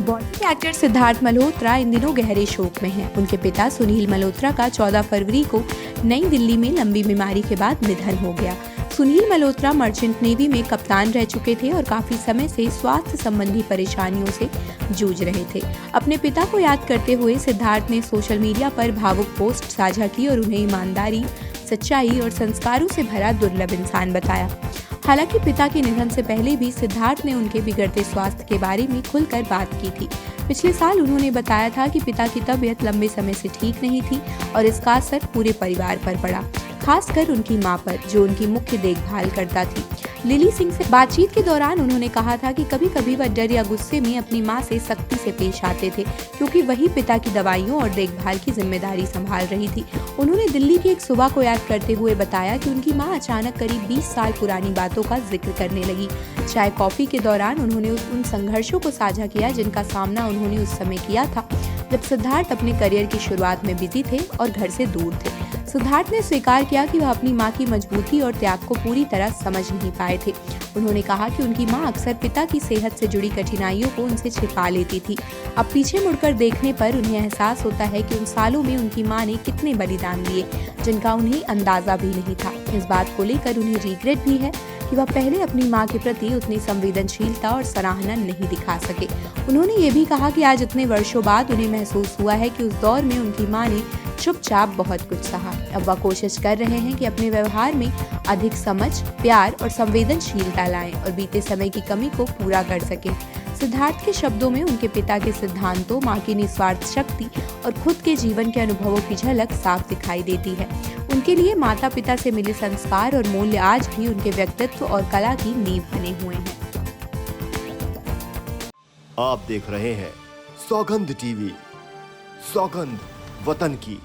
Bollywood actor Siddharth Malhotra इन दिनों गहरे शोक में हैं। उनके पिता सुनील मल्होत्रा का 14 फरवरी को नई दिल्ली में लंबी बीमारी के बाद निधन हो गया। सुनील मल्होत्रा मर्चेंट नेवी में कप्तान रह चुके थे और काफी समय से स्वास्थ्य संबंधी परेशानियों से जूझ रहे थे। अपने पिता को याद करते हुए सिद्धार्थ ने सोशल मीडिया पर भावुक पोस्ट साझा की और उन्हें ईमानदारी, सच्चाई और संस्कारों से भरा दुर्लभ इंसान बताया। हालांकि पिता के निधन से पहले भी सिद्धार्थ ने उनके बिगड़ते स्वास्थ्य के बारे में खुलकर बात की थी। पिछले साल उन्होंने बताया था कि पिता की तबीयत लंबे समय से ठीक नहीं थी और इसका असर पूरे परिवार पर पड़ा, खासकर उनकी मां पर, जो उनकी मुख्य देखभाल करता थी। लिली सिंह से बातचीत के दौरान उन्होंने कहा था कि कभी कभी वह डर या गुस्से में अपनी मां से सख्ती से पेश आते थे, क्योंकि वही पिता की दवाइयों और देखभाल की जिम्मेदारी संभाल रही थी। उन्होंने दिल्ली की एक सुबह को याद करते हुए बताया कि उनकी मां अचानक करीब 20 साल पुरानी बातों का जिक्र करने लगी। चाय कॉफी के दौरान उन्होंने उन संघर्षों को साझा किया जिनका सामना उन्होंने उस समय किया था जब सिद्धार्थ अपने करियर की शुरुआत में बिजी थे और घर से दूर थे। सिद्धार्थ ने स्वीकार किया कि वह अपनी मां की मजबूती और त्याग को पूरी तरह समझ नहीं पाए थे। उन्होंने कहा कि उनकी मां अक्सर पिता की सेहत से जुड़ी कठिनाइयों को उनसे छिपा लेती थी। अब पीछे मुड़कर देखने पर उन्हें एहसास होता है कि उन सालों में उनकी मां ने कितने बलिदान दिए जिनका उन्हें अंदाजा भी नहीं था। इस बात को लेकर उन्हें रिग्रेट भी है कि वह पहले अपनी मां के प्रति उतनी संवेदनशीलता और सराहना नहीं दिखा सके। उन्होंने ये भी कहा कि आज इतने वर्षों बाद उन्हें महसूस हुआ है कि उस दौर में उनकी मां ने चुपचाप बहुत कुछ सहा। अब वह कोशिश कर रहे हैं कि अपने व्यवहार में अधिक समझ, प्यार और संवेदनशीलता लाएं और बीते समय की कमी को पूरा कर सकें। सिद्धार्थ के शब्दों में उनके पिता के सिद्धांतों, मां की निस्वार्थ शक्ति और खुद के जीवन के अनुभवों की झलक साफ दिखाई देती है। उनके लिए माता पिता से मिले संस्कार और मूल्य आज भी उनके व्यक्तित्व और कला की नींव बने हुए हैं। आप देख रहे हैं सौगंध टीवी, सौगंध वतन की।